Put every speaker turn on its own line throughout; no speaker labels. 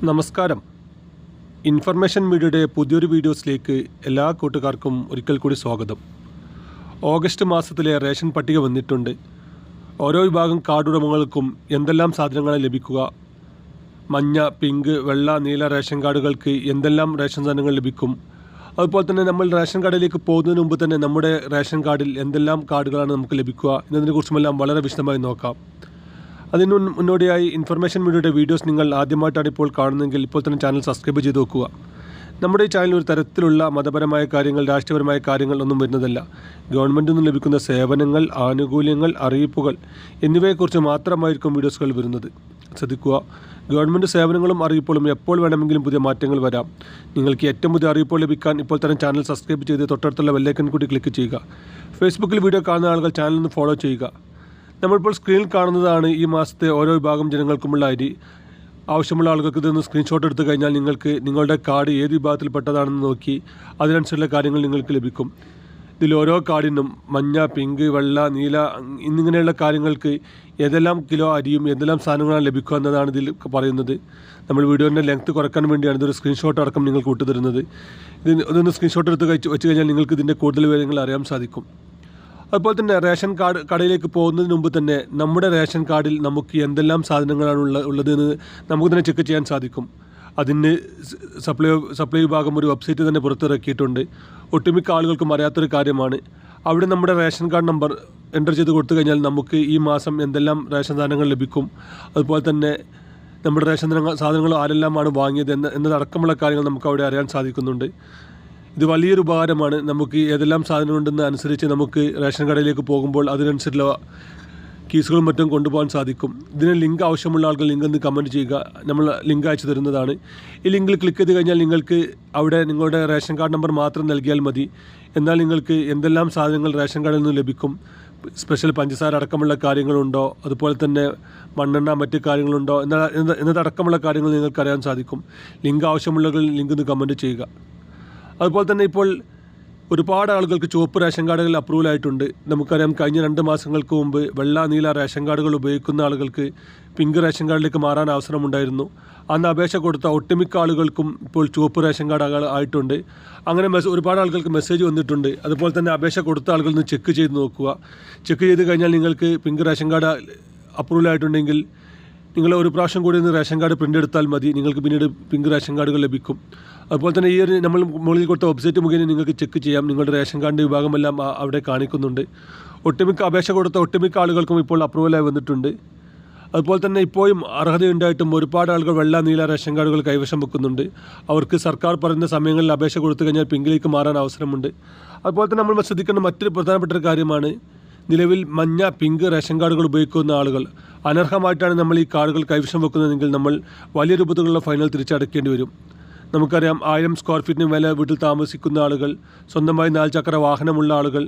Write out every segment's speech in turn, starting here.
നമസ്കാരം. ഇൻഫർമേഷൻ മീഡിയയുടെ പുതിയൊരു വീഡിയോസിലേക്ക് എല്ലാ കൂട്ടുകാർക്കും ഒരിക്കൽ കൂടി സ്വാഗതം. ഓഗസ്റ്റ് മാസത്തിലെ റേഷൻ പട്ടിക വന്നിട്ടുണ്ട്. ഓരോ വിഭാഗം കാർഡ് ഉടമകൾക്കും എന്തെല്ലാം സാധനങ്ങളാണ് ലഭിക്കുക, മഞ്ഞ, പിങ്ക്, വെള്ള, നീല റേഷൻ കാർഡുകൾക്ക് എന്തെല്ലാം റേഷൻ സാധനങ്ങൾ ലഭിക്കും, അതുപോലെ തന്നെ നമ്മൾ റേഷൻ കാർഡിലേക്ക് പോകുന്നതിന് മുമ്പ് തന്നെ നമ്മുടെ റേഷൻ കാർഡിൽ എന്തെല്ലാം കാർഡുകളാണ് നമുക്ക് ലഭിക്കുക എന്നതിനെക്കുറിച്ചുമെല്ലാം വളരെ വിശദമായി നോക്കാം. അതിന് മുന്നോടിയായി ഇൻഫർമേഷൻ മീഡിയയുടെ വീഡിയോസ് നിങ്ങൾ ആദ്യമായിട്ടാണ് ഇപ്പോൾ കാണുന്നതെങ്കിൽ ഇപ്പോൾ തന്നെ ചാനൽ സബ്സ്ക്രൈബ് ചെയ്ത് നോക്കുക. നമ്മുടെ ഈ ചാനൽ ഒരു തരത്തിലുള്ള മതപരമായ കാര്യങ്ങൾ, രാഷ്ട്രീയപരമായ കാര്യങ്ങൾ ഒന്നും വരുന്നതല്ല. ഗവൺമെൻറ്റിൽ നിന്ന് ലഭിക്കുന്ന സേവനങ്ങൾ, ആനുകൂല്യങ്ങൾ, അറിയിപ്പുകൾ എന്നിവയെക്കുറിച്ച് മാത്രമായിരിക്കും വീഡിയോസുകൾ വരുന്നത്. ശ്രദ്ധിക്കുക, ഗവൺമെൻറ് സേവനങ്ങളും അറിയിപ്പുകളും എപ്പോൾ വേണമെങ്കിലും പുതിയ മാറ്റങ്ങൾ വരാം. നിങ്ങൾക്ക് ഏറ്റവും പുതിയ അറിയിപ്പുകൾ ലഭിക്കാൻ ഇപ്പോൾ തന്നെ ചാനൽ സബ്സ്ക്രൈബ് ചെയ്ത് തൊട്ടടുത്തുള്ള ബെല്ലൈക്കൺ കൂടി ക്ലിക്ക് ചെയ്യുക. ഫേസ്ബുക്കിൽ വീഡിയോ കാണുന്ന ആളുകൾ ചാനൽ ഒന്ന് ഫോളോ ചെയ്യുക. നമ്മളിപ്പോൾ സ്ക്രീനിൽ കാണുന്നതാണ് ഈ മാസത്തെ ഓരോ വിഭാഗം ജനങ്ങൾക്കുമുള്ള അരി. ആവശ്യമുള്ള ആളുകൾക്ക് ഇതൊന്ന് സ്ക്രീൻഷോട്ട് എടുത്തു കഴിഞ്ഞാൽ നിങ്ങൾക്ക് നിങ്ങളുടെ കാർഡ് ഏത് വിഭാഗത്തിൽപ്പെട്ടതാണെന്ന് നോക്കി അതിനനുസരിച്ചുള്ള കാര്യങ്ങൾ നിങ്ങൾക്ക് ലഭിക്കും. ഇതിൽ ഓരോ കാർഡിനും മഞ്ഞ, പിങ്ക്, വെള്ള, നീല എന്നിങ്ങനെയുള്ള കാര്യങ്ങൾക്ക് ഏതെല്ലാം കിലോ അരിയും എന്തെല്ലാം സാധനങ്ങളാണ് ലഭിക്കുക എന്നതാണ് ഇതിൽ പറയുന്നത്. നമ്മൾ വീഡിയോൻ്റെ ലെങ്ത്ത് കുറയ്ക്കാൻ വേണ്ടിയാണ് ഇതൊരു സ്ക്രീൻഷോട്ട് അടക്കം നിങ്ങൾക്ക് വിട്ടുതരുന്നത്. ഇതൊന്ന് സ്ക്രീൻഷോട്ട് എടുത്ത് വെച്ച് കഴിഞ്ഞാൽ നിങ്ങൾക്ക് ഇതിൻ്റെ കൂടുതൽ വിവരങ്ങൾ അറിയാൻ സാധിക്കും. അതുപോലെ തന്നെ റേഷൻ കടയിലേക്ക് പോകുന്നതിന് മുമ്പ് തന്നെ നമ്മുടെ റേഷൻ കാർഡിൽ നമുക്ക് എന്തെല്ലാം സാധനങ്ങളാണ് ഉള്ളതെന്ന് നമുക്ക് തന്നെ ചെക്ക് ചെയ്യാൻ സാധിക്കും. അതിന് സപ്ലൈ വിഭാഗം ഒരു വെബ്സൈറ്റ് തന്നെ പുറത്തിറക്കിയിട്ടുണ്ട്. ഒട്ടുമിക്ക ആളുകൾക്കും അറിയാത്തൊരു കാര്യമാണ്. അവിടെ നമ്മുടെ റേഷൻ കാർഡ് നമ്പർ എൻ്റർ ചെയ്ത് കൊടുത്തു കഴിഞ്ഞാൽ നമുക്ക് ഈ മാസം എന്തെല്ലാം റേഷൻ സാധനങ്ങൾ ലഭിക്കും, അതുപോലെ തന്നെ നമ്മുടെ റേഷൻ സാധനങ്ങൾ ആരെല്ലാമാണ് വാങ്ങിയത് എന്നതടക്കമുള്ള കാര്യങ്ങൾ നമുക്ക് അവിടെ അറിയാൻ സാധിക്കുന്നുണ്ട്. ഇത് വലിയൊരു ഉപകാരമാണ്. നമുക്ക് ഏതെല്ലാം സാധനമുണ്ടെന്ന് അനുസരിച്ച് നമുക്ക് റേഷൻ കടയിലേക്ക് പോകുമ്പോൾ അതിനനുസരിച്ചുള്ള കീസുകളും മറ്റും കൊണ്ടുപോകാൻ സാധിക്കും. ഇതിന് ലിങ്ക് ആവശ്യമുള്ള ആളുകൾ ലിങ്ക് ഒന്ന് കമൻറ്റ് ചെയ്യുക, നമ്മൾ ലിങ്ക് അയച്ചു തരുന്നതാണ്. ഈ ലിങ്കിൽ ക്ലിക്ക് ചെയ്ത് കഴിഞ്ഞാൽ നിങ്ങൾക്ക് അവിടെ നിങ്ങളുടെ റേഷൻ കാർഡ് നമ്പർ മാത്രം നൽകിയാൽ മതി. എന്നാൽ നിങ്ങൾക്ക് എന്തെല്ലാം സാധനങ്ങൾ റേഷൻ കാർഡിൽ നിന്ന് ലഭിക്കും, സ്പെഷ്യൽ പഞ്ചസാര അടക്കമുള്ള കാര്യങ്ങളുണ്ടോ, അതുപോലെ തന്നെ മണ്ണെണ്ണ മറ്റ് കാര്യങ്ങളുണ്ടോ എന്നതടക്കമുള്ള കാര്യങ്ങൾ നിങ്ങൾക്ക് അറിയാൻ സാധിക്കും. ലിങ്ക് ആവശ്യമുള്ളവർ ലിങ്ക് ഒന്ന് കമൻറ്റ് ചെയ്യുക. അതുപോലെ തന്നെ ഇപ്പോൾ ഒരുപാട് ആളുകൾക്ക് ചുവപ്പ് റേഷൻ കാർഡുകൾ അപ്രൂവൽ ആയിട്ടുണ്ട്. നമുക്കറിയാം, കഴിഞ്ഞ 2 മാസങ്ങൾക്ക് മുമ്പ് വെള്ള, നീല റേഷൻ കാർഡുകൾ ഉപയോഗിക്കുന്ന ആളുകൾക്ക് പിങ്ക് റേഷൻ കാർഡിലേക്ക് മാറാൻ അവസരമുണ്ടായിരുന്നു. അന്ന് അപേക്ഷ കൊടുത്ത ഒട്ടുമിക്ക ആളുകൾക്കും ഇപ്പോൾ ചുവപ്പ് റേഷൻ കാർഡുകൾ ആയിട്ടുണ്ട്. അങ്ങനെ ഒരുപാട് ആളുകൾക്ക് മെസ്സേജ് വന്നിട്ടുണ്ട്. അതുപോലെ തന്നെ അപേക്ഷ കൊടുത്ത ആളുകൾ ഒന്ന് ചെക്ക് ചെയ്ത് നോക്കുക. ചെക്ക് ചെയ്ത് കഴിഞ്ഞാൽ നിങ്ങൾക്ക് പിങ്ക് റേഷൻ കാർഡ് അപ്രൂവൽ ആയിട്ടുണ്ടെങ്കിൽ നിങ്ങൾ ഒരു പ്രാവശ്യം കൂടി ഒന്ന് റേഷൻ കാർഡ് പ്രിൻ്റ് എടുത്താൽ മതി. നിങ്ങൾക്ക് പിന്നീട് പിങ്ക് റേഷൻ കാർഡുകൾ ലഭിക്കും. അതുപോലെ തന്നെ ഈ ഒരു നമ്മൾ മുകളിൽ കൊടുത്ത വെബ്സൈറ്റ് മുഖേന നിങ്ങൾക്ക് ചെക്ക് ചെയ്യാം. നിങ്ങളുടെ റേഷൻ കാർഡിൻ്റെ വിഭാഗമെല്ലാം അവിടെ കാണിക്കുന്നുണ്ട്. അപേക്ഷ കൊടുത്ത ഒട്ടുമിക്ക ആളുകൾക്കും ഇപ്പോൾ അപ്രൂവലായി വന്നിട്ടുണ്ട്. അതുപോലെ തന്നെ ഇപ്പോഴും അർഹതയുണ്ടായിട്ടും ഒരുപാട് ആളുകൾ വെള്ള, നീല റേഷൻ കാർഡുകൾ കൈവശം വെക്കുന്നുണ്ട്. അവർക്ക് സർക്കാർ പറയുന്ന സമയങ്ങളിൽ അപേക്ഷ കൊടുത്തു കഴിഞ്ഞാൽ പിങ്കിലേക്ക് മാറാൻ അവസരമുണ്ട്. അതുപോലെ തന്നെ നമ്മൾ ശ്രദ്ധിക്കേണ്ട മറ്റൊരു പ്രധാനപ്പെട്ട ഒരു കാര്യമാണ്, നിലവിൽ മഞ്ഞ, പിങ്ക് റേഷൻ കാർഡുകൾ ഉപയോഗിക്കുന്ന ആളുകൾ അനർഹമായിട്ടാണ് നമ്മൾ ഈ കാർഡുകൾ കൈവശം വെക്കുന്നതെങ്കിൽ നമ്മൾ വലിയ രൂപത്തിലുള്ള ഫൈനൽ തിരിച്ചടക്കേണ്ടി വരും. നമുക്കറിയാം, 1000 സ്ക്വയർ ഫീറ്റിന് മേലെ വീട്ടിൽ താമസിക്കുന്ന ആളുകൾ, സ്വന്തമായി 4 ചക്ര വാഹനമുള്ള ആളുകൾ,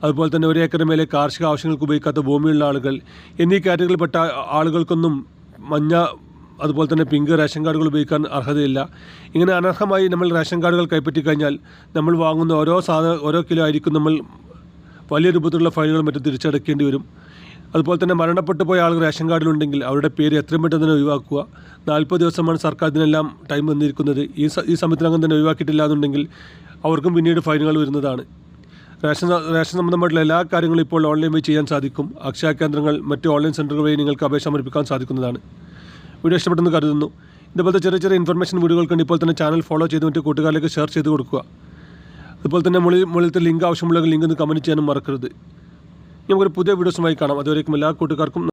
അതുപോലെ തന്നെ 1 ഏക്കറിന് മേലെ കാർഷിക ആവശ്യങ്ങൾക്ക് ഉപയോഗിക്കാത്ത ഭൂമിയുള്ള ആളുകൾ എന്നീ കാറ്റഗറിയിൽപ്പെട്ട ആളുകൾക്കൊന്നും മഞ്ഞ അതുപോലെ തന്നെ പിങ്ക് റേഷൻ കാർഡുകൾ ഉപയോഗിക്കാൻ അർഹതയില്ല. ഇങ്ങനെ അനർഹമായി നമ്മൾ റേഷൻ കാർഡുകൾ കൈപ്പറ്റി കഴിഞ്ഞാൽ നമ്മൾ വാങ്ങുന്ന ഓരോ കിലോ ആയിരിക്കും നമ്മൾ വലിയ രൂപത്തിലുള്ള ഫൈനുകളും മറ്റും തിരിച്ചടക്കേണ്ടി വരും. അതുപോലെ തന്നെ മരണപ്പെട്ടു പോയ ആളുകൾ റേഷൻ കാർഡിലുണ്ടെങ്കിൽ അവരുടെ പേര് എത്രയും പെട്ടെന്ന് തന്നെ ഒഴിവാക്കുക. 40 ദിവസമാണ് സർക്കാർ ഇതിനെല്ലാം ടൈം വന്നിരിക്കുന്നത്. ഈ സമയത്തിനകം തന്നെ ഒഴിവാക്കിയിട്ടില്ല എന്നുണ്ടെങ്കിൽ അവർക്കും പിന്നീട് ഫൈനുകൾ വരുന്നതാണ്. റേഷൻ സംബന്ധമായിട്ടുള്ള എല്ലാ കാര്യങ്ങളും ഇപ്പോൾ ഓൺലൈൻ വഴി ചെയ്യാൻ സാധിക്കും. അക്ഷയ കേന്ദ്രങ്ങൾ, മറ്റ് ഓൺലൈൻ സെൻറ്ററുകൾ വഴി നിങ്ങൾക്ക് അപേക്ഷ സമർപ്പിക്കാൻ സാധിക്കുന്നതാണ്. വീഡിയോ ഇഷ്ടപ്പെട്ടെന്ന് കരുതുന്നു. ഇതുപോലത്തെ ചെറിയ ഇൻഫർമേഷൻ വീഡിയോകൾക്ക് ഇപ്പോൾ തന്നെ ചാനൽ ഫോളോ ചെയ്ത് മറ്റ് കൂട്ടുകാരിലേക്ക് ഷെയർ ചെയ്ത് കൊടുക്കുക. അതുപോലെ തന്നെ മുകളിലത്തെ ലിങ്ക് ആവശ്യമുള്ള ലിങ്ക് ഒന്ന് കമൻറ്റ് ചെയ്യാനും മറക്കരുത്. നമുക്കൊരു പുതിയ വീഡിയോസുമായി കാണാം. അതുവരേക്കും എല്ലാ കൂട്ടുകാർക്കും